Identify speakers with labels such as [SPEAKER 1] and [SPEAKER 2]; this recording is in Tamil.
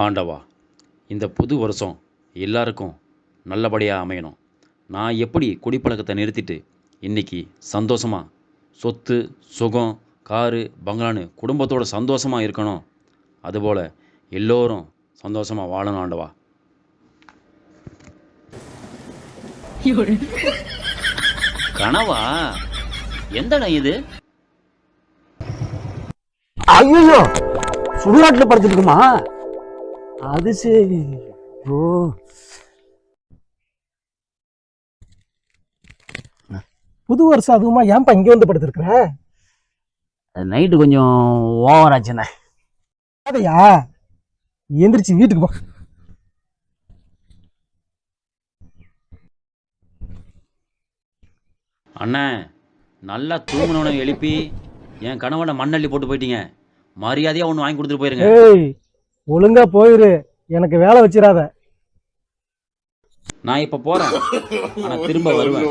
[SPEAKER 1] ஆண்டவா, இந்த புது வருஷம் எல்லாருக்கும் நல்லபடியாக அமையணும். நான் எப்படி குடிப்பழக்கத்தை நிறுத்திட்டு இன்னைக்கு சந்தோஷமா சொத்து, சுகம், காரு, பங்களான்னு குடும்பத்தோட சந்தோஷமா இருக்கணும், அதுபோல் எல்லோரும் சந்தோஷமா வாழணும் ஆண்டவா. கனவா? எந்த இடம் இது?
[SPEAKER 2] ஐயோ, சுடுகாட்டுல படுத்துட்டு இருக்குமா? அது சரி. ஓ,
[SPEAKER 3] புது வருஷம் அதுவுமா ஏன்பா இங்க வந்து படுத்திருக்கிற?
[SPEAKER 2] நைட்டு கொஞ்சம் ஓவர் ஆச்சுண்ணே.
[SPEAKER 3] அதையா, எந்திரிச்சு வீட்டுக்கு போ.
[SPEAKER 1] அண்ணே, நல்லா தூங்கினவனை எழுப்பி என் கணவனை மண்ணள்ளி போட்டு போயிட்டீங்க. மரியாதையாக ஒன்று வாங்கி கொடுத்துட்டு போயிருங்க.
[SPEAKER 3] ஏய், ஒழுங்கா போயிரு, எனக்கு வேலை வச்சிடாத.
[SPEAKER 1] நான் இப்போ போகிறேன், ஆனால் திரும்ப வருவேன்.